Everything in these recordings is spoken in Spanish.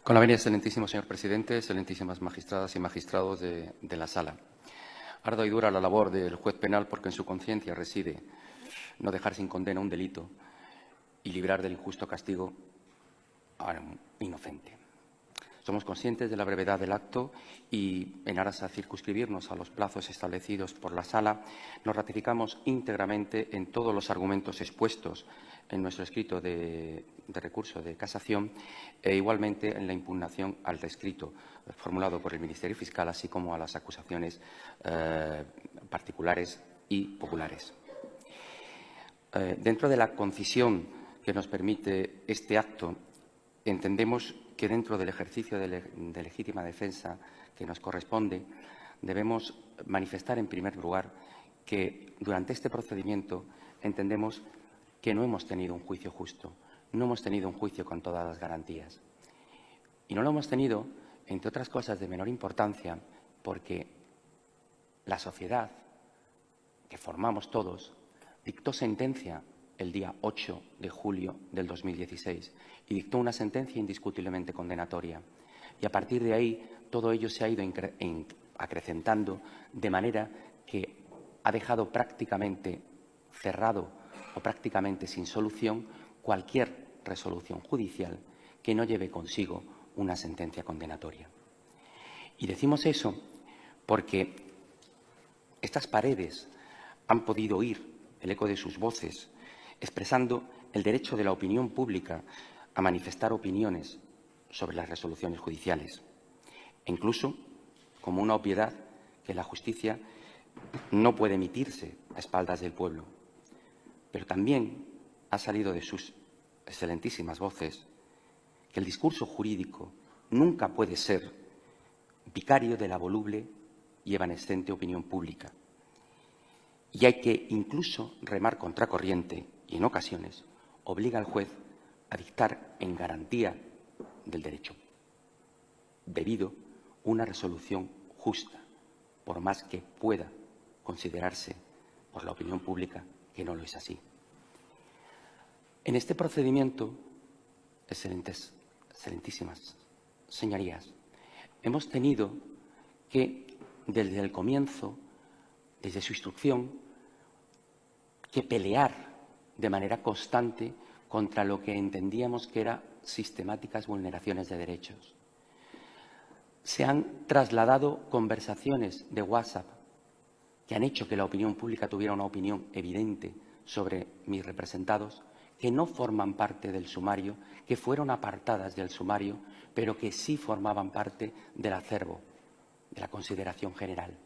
Con la venia, excelentísimo señor presidente, excelentísimas magistradas y magistrados de la sala. Ardua y dura la labor del juez penal porque en su conciencia reside no dejar sin condena un delito y librar del injusto castigo a un inocente. Somos conscientes de la brevedad del acto y, en aras a circunscribirnos a los plazos establecidos por la Sala, nos ratificamos íntegramente en todos los argumentos expuestos en nuestro escrito de recurso de casación e igualmente en la impugnación al escrito formulado por el Ministerio Fiscal, así como a las acusaciones particulares y populares. Dentro de la concisión que nos permite este acto, entendemos que dentro del ejercicio de legítima defensa que nos corresponde, debemos manifestar en primer lugar que durante este procedimiento entendemos que no hemos tenido un juicio justo, no hemos tenido un juicio con todas las garantías. Y no lo hemos tenido, entre otras cosas de menor importancia, porque la sociedad que formamos todos dictó sentencia el día 8 de julio del 2016 y dictó una sentencia indiscutiblemente condenatoria. Y a partir de ahí todo ello se ha ido acrecentando de manera que ha dejado prácticamente cerrado o prácticamente sin solución cualquier resolución judicial que no lleve consigo una sentencia condenatoria. Y decimos eso porque estas paredes han podido oír el eco de sus voces expresando el derecho de la opinión pública a manifestar opiniones sobre las resoluciones judiciales, e incluso como una obviedad que la justicia no puede emitirse a espaldas del pueblo. Pero también ha salido de sus excelentísimas voces que el discurso jurídico nunca puede ser vicario de la voluble y evanescente opinión pública. Y hay que incluso remar contracorriente y, en ocasiones, obliga al juez a dictar en garantía del derecho debido una resolución justa, por más que pueda considerarse por la opinión pública que no lo es así. En este procedimiento, excelentísimas señorías, hemos tenido que, desde el comienzo, desde su instrucción, que pelear de manera constante contra lo que entendíamos que eran sistemáticas vulneraciones de derechos. Se han trasladado conversaciones de WhatsApp que han hecho que la opinión pública tuviera una opinión evidente sobre mis representados, que no forman parte del sumario, que fueron apartadas del sumario, pero que sí formaban parte del acervo, de la consideración general.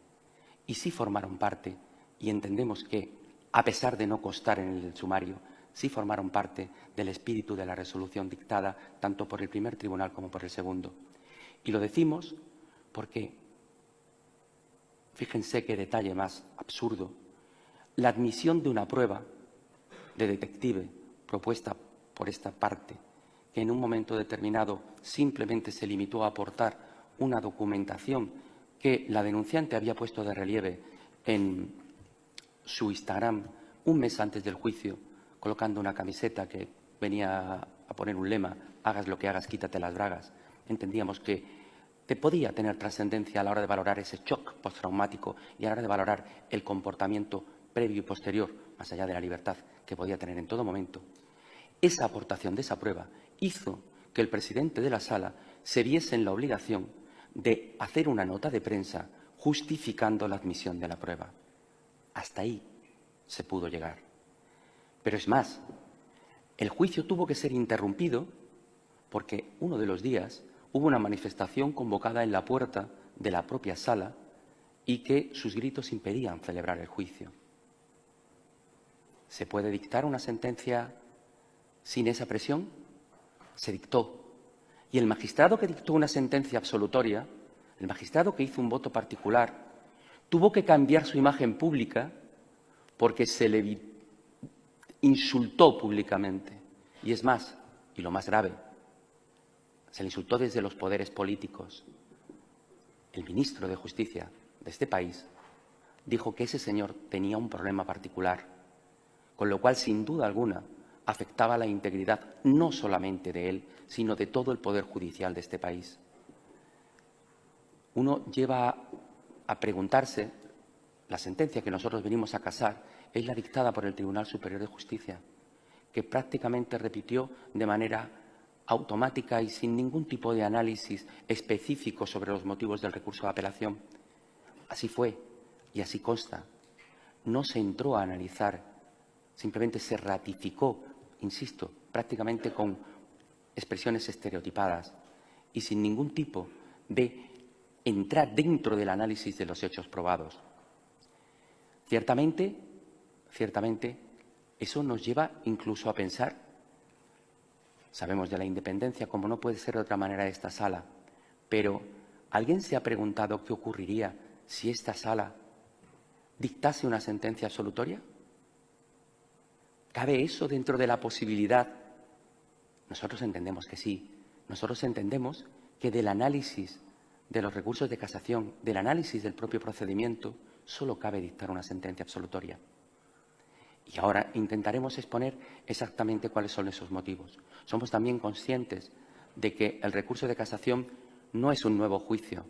Y sí formaron parte, y entendemos que, a pesar de no constar en el sumario, sí formaron parte del espíritu de la resolución dictada tanto por el primer tribunal como por el segundo. Y lo decimos porque, fíjense qué detalle más absurdo, la admisión de una prueba de detective propuesta por esta parte, que en un momento determinado simplemente se limitó a aportar una documentación que la denunciante había puesto de relieve en su Instagram un mes antes del juicio, colocando una camiseta que venía a poner un lema: hagas lo que hagas, quítate las bragas. Entendíamos que te podía tener trascendencia a la hora de valorar ese shock postraumático y a la hora de valorar el comportamiento previo y posterior, más allá de la libertad que podía tener en todo momento. Esa aportación de esa prueba hizo que el presidente de la Sala se viese en la obligación de hacer una nota de prensa justificando la admisión de la prueba. Hasta ahí se pudo llegar. Pero es más, el juicio tuvo que ser interrumpido porque uno de los días hubo una manifestación convocada en la puerta de la propia sala y que sus gritos impedían celebrar el juicio. ¿Se puede dictar una sentencia sin esa presión? Se dictó. Y el magistrado que dictó una sentencia absolutoria, el magistrado que hizo un voto particular, tuvo que cambiar su imagen pública porque se le insultó públicamente. Y es más, y lo más grave, se le insultó desde los poderes políticos. El ministro de Justicia de este país dijo que ese señor tenía un problema particular, con lo cual, sin duda alguna, afectaba la integridad no solamente de él, sino de todo el Poder Judicial de este país. Uno lleva a preguntarse, la sentencia que nosotros venimos a casar es la dictada por el Tribunal Superior de Justicia, que prácticamente repitió de manera automática y sin ningún tipo de análisis específico sobre los motivos del recurso de apelación. Así fue y así consta. No se entró a analizar, simplemente se ratificó, insisto, prácticamente con expresiones estereotipadas y sin ningún tipo de entrar dentro del análisis de los hechos probados. Ciertamente, eso nos lleva incluso a pensar, sabemos de la independencia, como no puede ser de otra manera de esta sala, pero ¿alguien se ha preguntado qué ocurriría si esta sala dictase una sentencia absolutoria? ¿Cabe eso dentro de la posibilidad? Nosotros entendemos que sí. Nosotros entendemos que del análisis de los recursos de casación, del análisis del propio procedimiento, solo cabe dictar una sentencia absolutoria. Y ahora intentaremos exponer exactamente cuáles son esos motivos. Somos también conscientes de que el recurso de casación no es un nuevo juicio.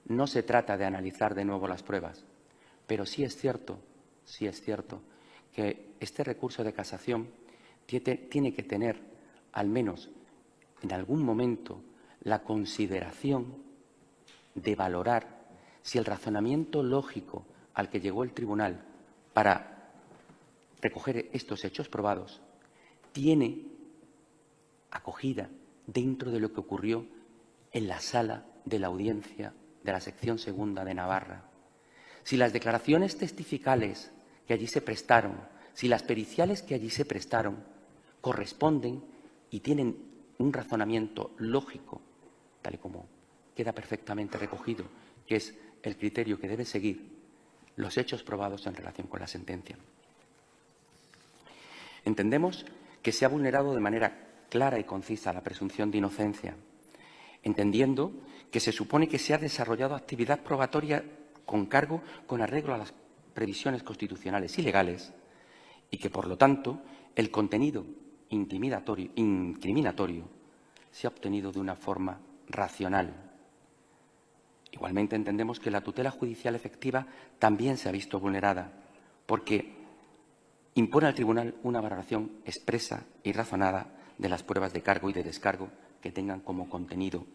No se trata de analizar de nuevo las pruebas. Pero sí es cierto que este recurso de casación tiene que tener, al menos en algún momento, la consideración de valorar si el razonamiento lógico al que llegó el tribunal para recoger estos hechos probados tiene acogida dentro de lo que ocurrió en la sala de la audiencia de la sección segunda de Navarra. Si las declaraciones testificales que allí se prestaron, si las periciales que allí se prestaron corresponden y tienen un razonamiento lógico, tal y como queda perfectamente recogido, que es el criterio que debe seguir los hechos probados en relación con la sentencia. Entendemos que se ha vulnerado de manera clara y concisa la presunción de inocencia, entendiendo que se supone que se ha desarrollado actividad probatoria con cargo con arreglo a las previsiones constitucionales y legales y que, por lo tanto, el contenido incriminatorio se ha obtenido de una forma racional. Igualmente entendemos que la tutela judicial efectiva también se ha visto vulnerada porque impone al tribunal una valoración expresa y razonada de las pruebas de cargo y de descargo que tengan como contenido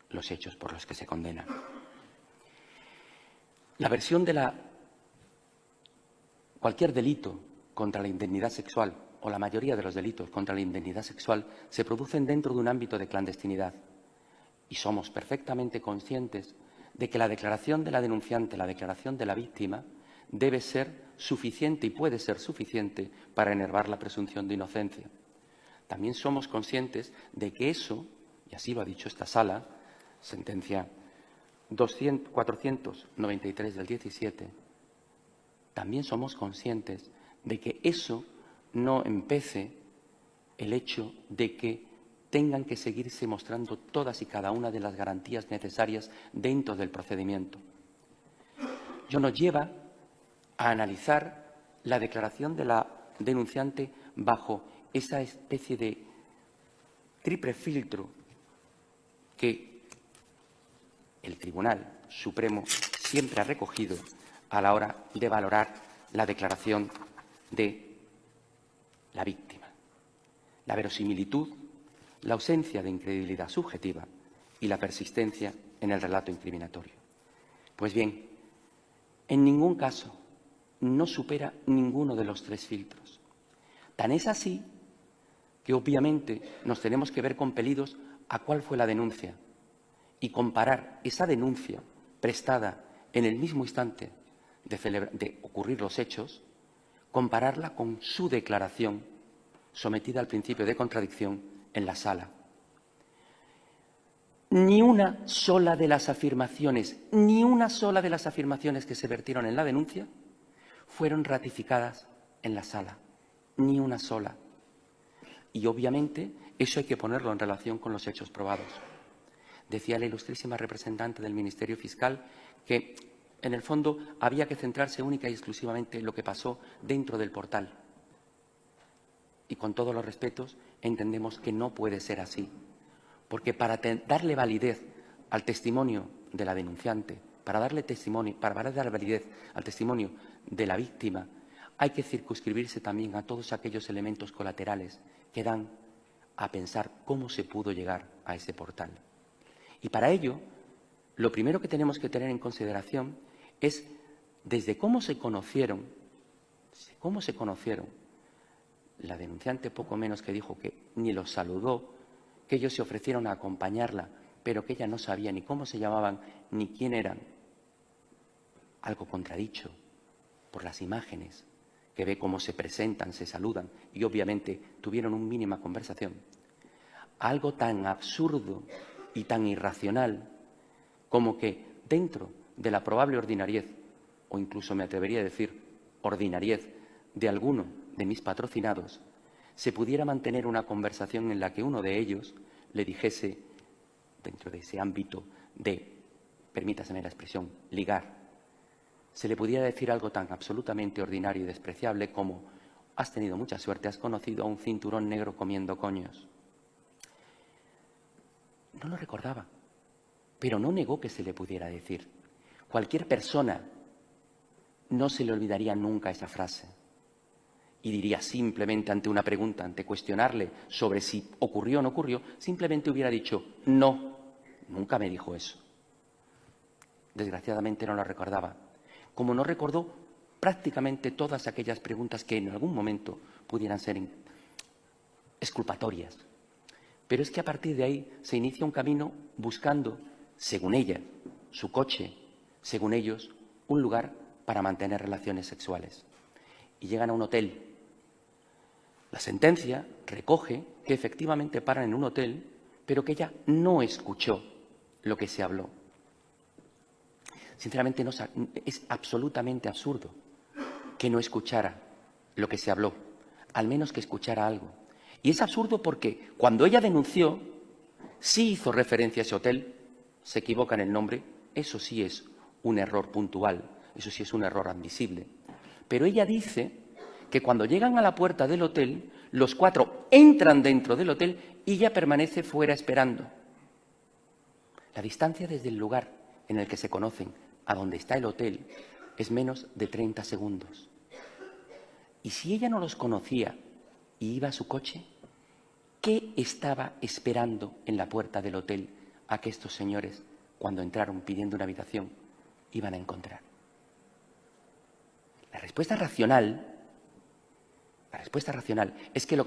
los hechos por los que se condena. La versión de cualquier delito contra la indemnidad sexual o la mayoría de los delitos contra la indemnidad sexual se producen dentro de un ámbito de clandestinidad y somos perfectamente conscientes de que la declaración de la denunciante, la declaración de la víctima, debe ser suficiente y puede ser suficiente para enervar la presunción de inocencia. También somos conscientes de que eso, y así lo ha dicho esta sala, sentencia 493 del 17, también somos conscientes de que eso no empece el hecho de que tengan que seguirse mostrando todas y cada una de las garantías necesarias dentro del procedimiento. Ello nos lleva a analizar la declaración de la denunciante bajo esa especie de triple filtro que el Tribunal Supremo siempre ha recogido a la hora de valorar la declaración de la víctima. La verosimilitud, la ausencia de incredibilidad subjetiva y la persistencia en el relato incriminatorio. Pues bien, en ningún caso no supera ninguno de los tres filtros. Tan es así que obviamente nos tenemos que ver compelidos a cuál fue la denuncia y comparar esa denuncia prestada en el mismo instante de ocurrir los hechos, compararla con su declaración sometida al principio de contradicción en la sala. Ni una sola de las afirmaciones que se vertieron en la denuncia fueron ratificadas en la sala, ni una sola. Y obviamente eso hay que ponerlo en relación con los hechos probados. Decía la ilustrísima representante del Ministerio Fiscal que, en el fondo, había que centrarse única y exclusivamente en lo que pasó dentro del portal. y con todos los respetos, entendemos que no puede ser así. Porque para darle validez al testimonio de la denunciante, para dar validez al testimonio de la víctima, hay que circunscribirse también a todos aquellos elementos colaterales que dan a pensar cómo se pudo llegar a ese portal. Y para ello, lo primero que tenemos que tener en consideración es desde cómo se conocieron, la denunciante poco menos que dijo que ni los saludó, que ellos se ofrecieron a acompañarla, pero que ella no sabía ni cómo se llamaban ni quién eran. Algo contradicho por las imágenes, que ve cómo se presentan, se saludan y obviamente tuvieron una mínima conversación. Algo tan absurdo y tan irracional como que dentro de la probable ordinariez, o incluso me atrevería a decir ordinariez, de alguno de mis patrocinados, se pudiera mantener una conversación en la que uno de ellos le dijese, dentro de ese ámbito de, permítaseme la expresión, ligar, se le pudiera decir algo tan absolutamente ordinario y despreciable como «has tenido mucha suerte, has conocido a un cinturón negro comiendo coños». No lo recordaba, pero no negó que se le pudiera decir. Cualquier persona no se le olvidaría nunca esa frase y diría simplemente ante una pregunta, ante cuestionarle sobre si ocurrió o no ocurrió, simplemente hubiera dicho «no, nunca me dijo eso». Desgraciadamente no lo recordaba, como no recordó prácticamente todas aquellas preguntas que en algún momento pudieran ser exculpatorias. Pero es que a partir de ahí se inicia un camino buscando, según ella, su coche, según ellos, un lugar para mantener relaciones sexuales. Y llegan a un hotel. La sentencia recoge que efectivamente paran en un hotel, pero que ella no escuchó lo que se habló. Sinceramente, es absolutamente absurdo que no escuchara lo que se habló, al menos que escuchara algo. Y es absurdo porque cuando ella denunció, sí hizo referencia a ese hotel, se equivoca en el nombre, eso sí es un error puntual, eso sí es un error admisible. Pero ella dice que cuando llegan a la puerta del hotel, los cuatro entran dentro del hotel y ella permanece fuera esperando. La distancia desde el lugar en el que se conocen a donde está el hotel es menos de 30 segundos. Y si ella no los conocía y iba a su coche, ¿qué estaba esperando en la puerta del hotel a que estos señores, cuando entraron pidiendo una habitación, iban a encontrar? La respuesta racional es que lo